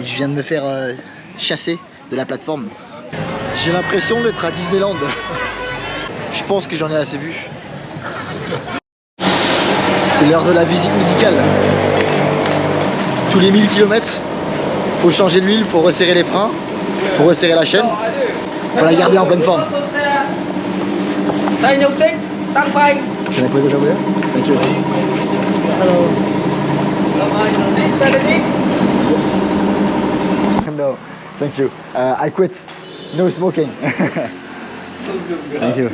et je viens de me faire chasser de la plateforme. J'ai l'impression d'être à Disneyland. Je pense que j'en ai assez vu. C'est l'heure de la visite médicale. Tous les 1000 km, faut changer l'huile, faut resserrer les freins, faut resserrer la chaîne, faut la garder en pleine forme. Can I put it over there? Thank you. Hello. No, thank you. I quit. No smoking. Thank you.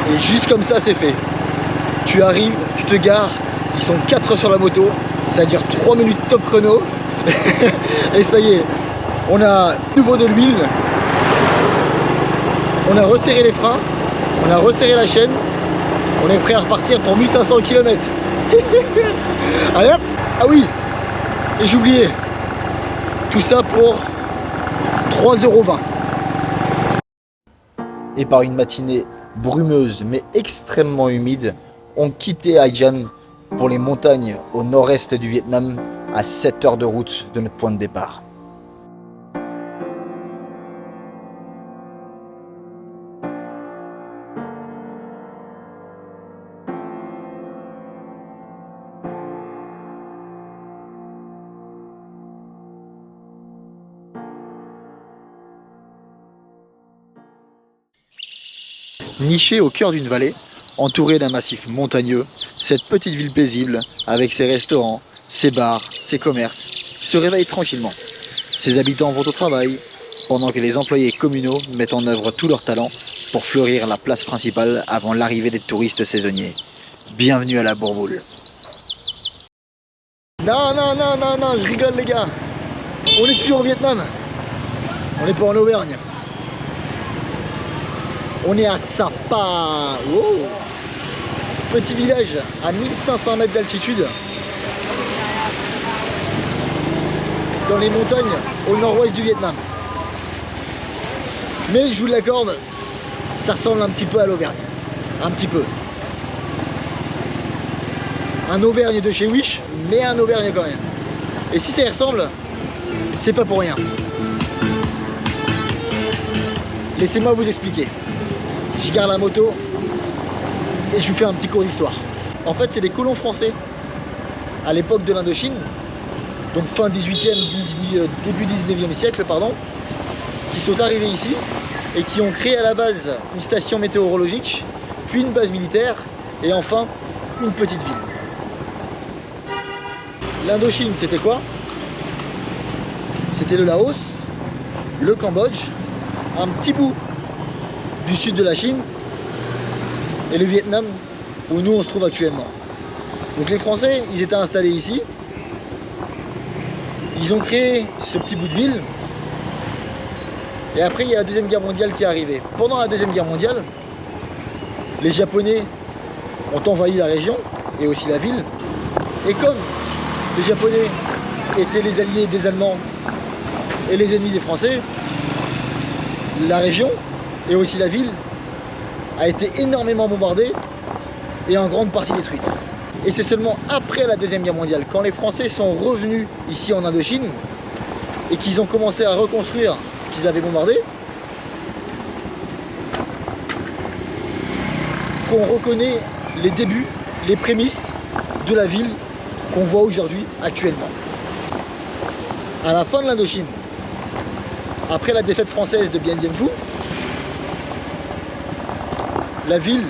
Et juste comme ça, c'est fait. Tu arrives, tu te gares, ils sont 4 sur la moto, ça dure 3 minutes top chrono. Et ça y est, on a nouveau de l'huile, on a resserré les freins, on a resserré la chaîne, on est prêt à repartir pour 1500 km. Allez hop. Ah oui, et j'oubliais, tout ça pour 3,20 €. Et par une matinée brumeuse mais extrêmement humide, on quittait Hai Gian pour les montagnes au nord-est du Vietnam, à 7 heures de route de notre point de départ. Nichée au cœur d'une vallée, entourée d'un massif montagneux, cette petite ville paisible, avec ses restaurants, ses bars, ses commerces, se réveille tranquillement. Ses habitants vont au travail, pendant que les employés communaux mettent en œuvre tout leur talent pour fleurir la place principale avant l'arrivée des touristes saisonniers. Bienvenue à la Bourboule. Non, je rigole les gars. On est toujours au Vietnam. On n'est pas en Auvergne. On est à Sapa. Wow. Petit village à 1500 mètres d'altitude. Dans les montagnes au nord-ouest du Vietnam. Mais je vous l'accorde, ça ressemble un petit peu à l'Auvergne. Un petit peu. Un Auvergne de chez Wish, mais un Auvergne quand même. Et si ça y ressemble, c'est pas pour rien. Laissez-moi vous expliquer. Je garde la moto et je vous fais un petit cours d'histoire. En fait, c'est des colons français à l'époque de l'Indochine, donc fin 18e, début 19e siècle, pardon, qui sont arrivés ici et qui ont créé à la base une station météorologique, puis une base militaire et enfin une petite ville. L'Indochine, c'était quoi? C'était le Laos, le Cambodge, un petit bout du sud de la Chine et le Vietnam où nous on se trouve actuellement. Donc les Français, ils étaient installés ici, ils ont créé ce petit bout de ville et après il y a la Deuxième Guerre mondiale qui est arrivée. Pendant la Deuxième Guerre mondiale, les Japonais ont envahi la région et aussi la ville, et comme les Japonais étaient les alliés des Allemands et les ennemis des Français, la région et aussi la ville a été énormément bombardée et en grande partie détruite. Et c'est seulement après la Deuxième Guerre mondiale, quand les Français sont revenus ici en Indochine et qu'ils ont commencé à reconstruire ce qu'ils avaient bombardé, qu'on reconnaît les débuts, les prémices de la ville qu'on voit aujourd'hui actuellement. À la fin de l'Indochine, après la défaite française de Bien Bien Phu, la ville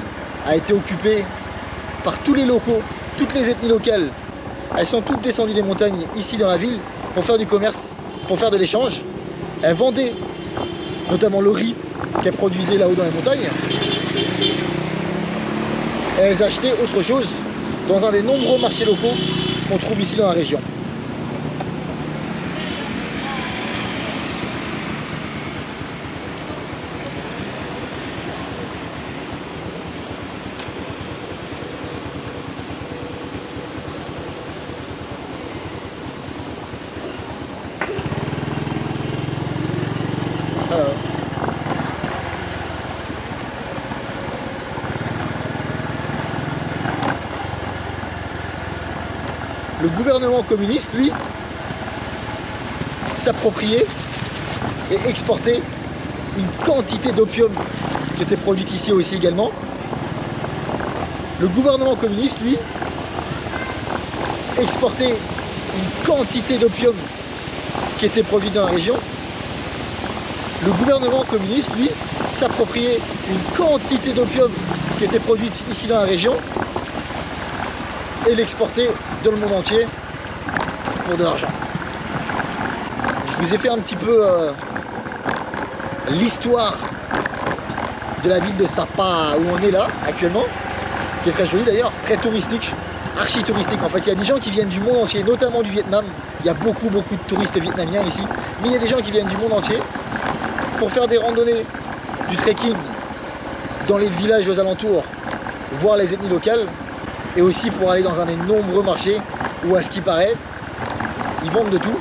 a été occupée par tous les locaux, toutes les ethnies locales. Elles sont toutes descendues des montagnes ici dans la ville pour faire du commerce, pour faire de l'échange. Elles vendaient notamment le riz qu'elles produisaient là-haut dans les montagnes. Et elles achetaient autre chose dans un des nombreux marchés locaux qu'on trouve ici dans la région. Le gouvernement communiste, lui, s'appropriait et exportait une quantité d'opium qui était produite ici aussi également. Le gouvernement communiste, lui, exportait une quantité d'opium qui était produite dans la région. Le gouvernement communiste, lui, s'appropriait une quantité d'opium qui était produite ici dans la région et l'exportait dans le monde entier pour de l'argent. Je vous ai fait un petit peu l'histoire de la ville de Sapa où on est là actuellement, qui est très jolie d'ailleurs, très touristique, archi touristique en fait. Il y a des gens qui viennent du monde entier, notamment du Vietnam. Il y a beaucoup de touristes vietnamiens ici, mais il y a des gens qui viennent du monde entier pour faire des randonnées, du trekking dans les villages aux alentours, voir les ethnies locales, et aussi pour aller dans un des nombreux marchés où, à ce qui paraît, ils vendent de tout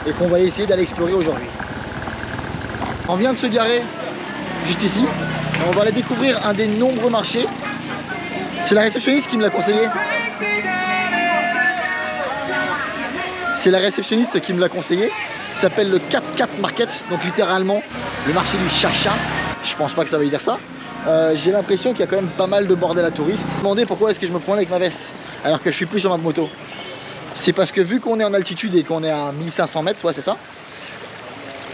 et qu'on va essayer d'aller explorer aujourd'hui. On vient de se garer juste ici, on va aller découvrir un des nombreux marchés. C'est la réceptionniste qui me l'a conseillé. C'est la réceptionniste qui me l'a conseillé. Ça s'appelle le 4-4 Market, donc littéralement le marché du chacha. Je pense pas que ça veut dire ça. J'ai l'impression qu'il y a quand même pas mal de bordel à touristes. Je me demandais pourquoi est-ce que je me promène avec ma veste alors que je suis plus sur ma moto. C'est parce que vu qu'on est en altitude et qu'on est à 1500 mètres, ouais c'est ça,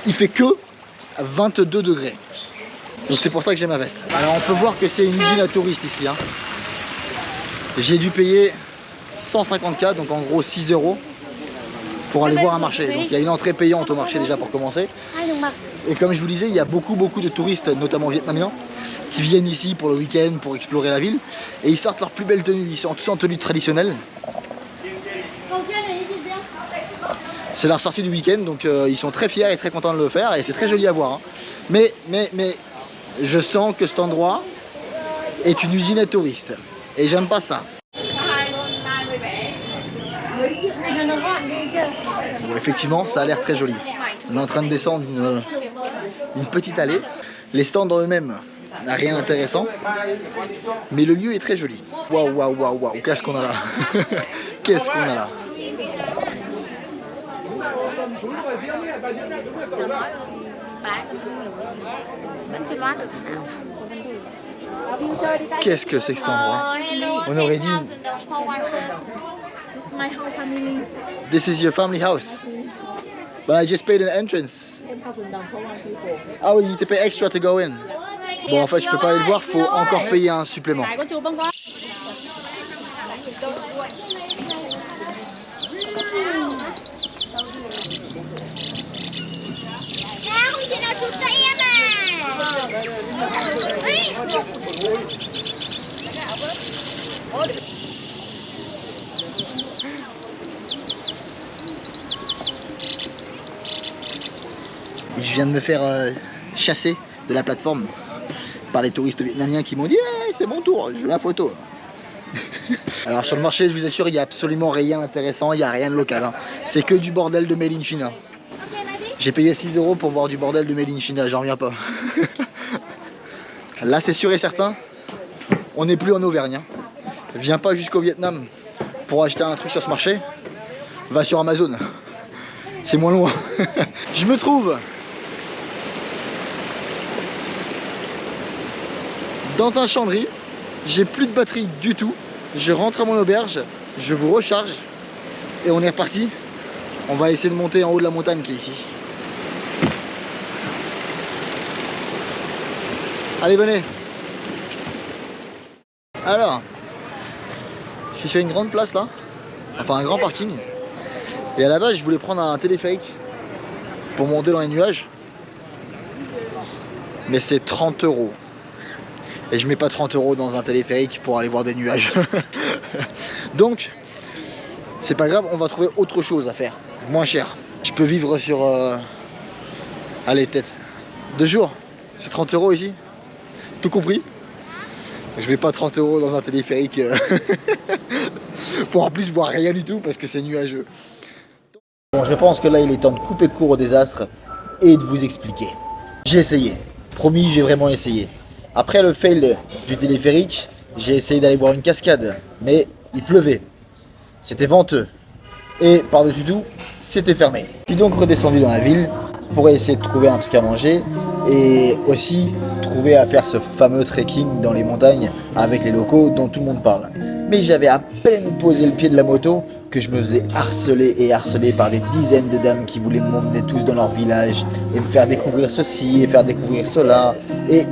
il fait que 22 degrés. Donc c'est pour ça que j'ai ma veste. Alors on peut voir que c'est une usine à touristes ici. Hein. J'ai dû payer 150 $, donc en gros 6 € pour aller voir un marché. Donc il y a une entrée payante au marché déjà pour commencer. Et comme je vous disais, il y a beaucoup de touristes, notamment vietnamiens, qui viennent ici pour le week-end, pour explorer la ville. Et ils sortent leurs plus belles tenues, ils sont tous en tenue traditionnelle. C'est leur sortie du week-end, donc ils sont très fiers et très contents de le faire. Et c'est très joli à voir. Hein. Mais je sens que cet endroit est une usine à touristes. Et j'aime pas ça. Bon, effectivement, ça a l'air très joli. On est en train de descendre une petite allée. Les stands en eux-mêmes n'a rien d'intéressant, mais le lieu est très joli. Waouh, waouh, waouh, waouh, qu'est-ce qu'on a là? Qu'est-ce qu'on a là? Qu'est-ce que c'est que cet endroit? On aurait dit... This is your family house. But I just paid an entrance. Ah oui, you need to pay extra to go in. Bon, en fait, je peux pas aller le voir, faut encore payer un supplément. Je viens de me faire chasser de la plateforme par les touristes vietnamiens qui m'ont dit hey, c'est mon tour, je veux la photo. Alors sur le marché, je vous assure, il n'y a absolument rien d'intéressant, il n'y a rien de local. Hein. C'est que du bordel de Made in China. J'ai payé 6 € pour voir du bordel de Made in China, j'en reviens pas. Là c'est sûr et certain, on n'est plus en Auvergne. Hein. Viens pas jusqu'au Vietnam pour acheter un truc sur ce marché, va sur Amazon. C'est moins loin. Je me trouve dans un champ-de-riz, j'ai plus de batterie du tout. Je rentre à mon auberge, je vous recharge et on est reparti. On va essayer de monter en haut de la montagne qui est ici. Allez, venez. Alors, je suis sur une grande place là, enfin un grand parking. Et à la base, je voulais prendre un téléphérique pour monter dans les nuages. Mais c'est 30 €. Et je mets pas 30 € dans un téléphérique pour aller voir des nuages. Donc, c'est pas grave, on va trouver autre chose à faire, moins cher. Je peux vivre sur, allez, peut-être 2 jours. C'est 30 € ici, tout compris. Je mets pas 30 € dans un téléphérique pour en plus voir rien du tout parce que c'est nuageux. Bon, je pense que là, il est temps de couper court au désastre et de vous expliquer. J'ai essayé, promis, j'ai vraiment essayé. Après le fail du téléphérique, j'ai essayé d'aller voir une cascade, mais il pleuvait. c'était venteux. Et par-dessus tout, c'était fermé. Je suis donc redescendu dans la ville pour essayer de trouver un truc à manger et aussi trouver à faire ce fameux trekking dans les montagnes avec les locaux dont tout le monde parle. Mais j'avais à peine posé le pied de la moto que je me faisais harceler et harceler par des dizaines de dames qui voulaient m'emmener tous dans leur village et me faire découvrir ceci et faire découvrir cela. Et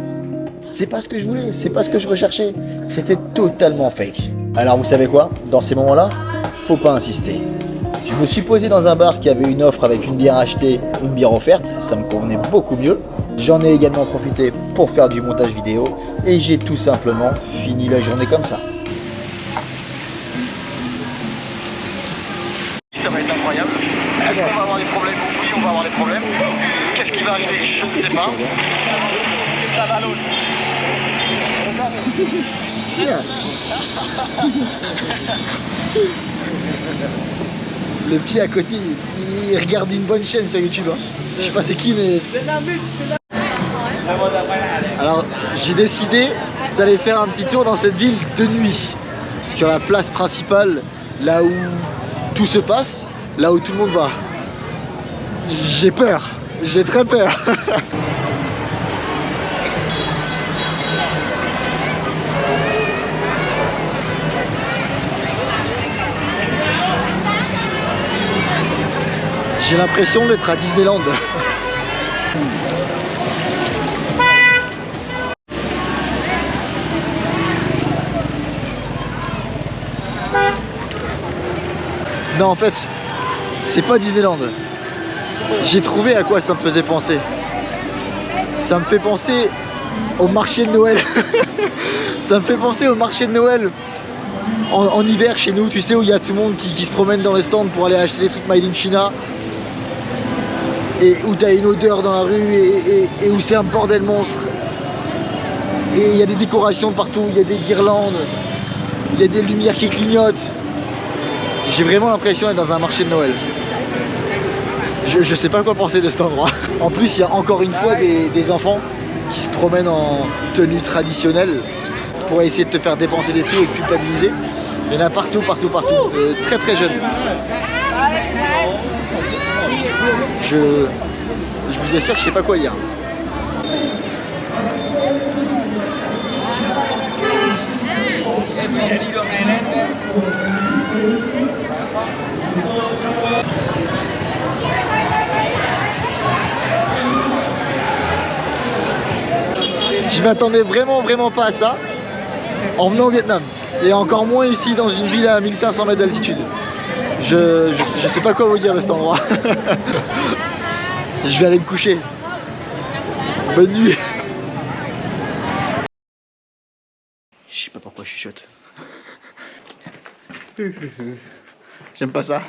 c'est pas ce que je voulais, c'est pas ce que je recherchais. C'était totalement fake. Alors vous savez quoi? Dans ces moments-là, faut pas insister. Je me suis posé dans un bar qui avait une offre avec une bière achetée, une bière offerte, ça me convenait beaucoup mieux. J'en ai également profité pour faire du montage vidéo et j'ai tout simplement fini la journée comme ça. Ça va être incroyable. Est-ce qu'on va avoir des problèmes? Oui, on va avoir des problèmes. Qu'est-ce qui va arriver? Je ne sais pas. Le petit à côté, il regarde une bonne chaîne sur YouTube. Hein. Je sais pas c'est qui, mais... Alors, j'ai décidé d'aller faire un petit tour dans cette ville de nuit. Sur la place principale, là où tout se passe, là où tout le monde va. J'ai peur, j'ai très peur. J'ai l'impression d'être à Disneyland. Non, en fait, c'est pas Disneyland. J'ai trouvé à quoi ça me faisait penser. Ça me fait penser au marché de Noël. Ça me fait penser au marché de Noël en hiver chez nous, tu sais, où il y a tout le monde qui se promène dans les stands pour aller acheter des trucs made in China. Et où t'as une odeur dans la rue et où c'est un bordel monstre. Et il y a des décorations de partout, il y a des guirlandes, il y a des lumières qui clignotent. J'ai vraiment l'impression d'être dans un marché de Noël. Je sais pas quoi penser de cet endroit. En plus, il y a encore une fois des enfants qui se promènent en tenue traditionnelle pour essayer de te faire dépenser des sous et culpabiliser. Il y en a partout, partout, partout. Très très jeunes. Je vous assure, je sais pas quoi dire. Je m'attendais vraiment pas à ça en venant au Vietnam. Et encore moins ici dans une ville à 1500 mètres d'altitude. Je sais pas quoi vous dire de cet endroit. Je vais aller me coucher. Bonne nuit. Je sais pas pourquoi je chuchote. J'aime pas ça.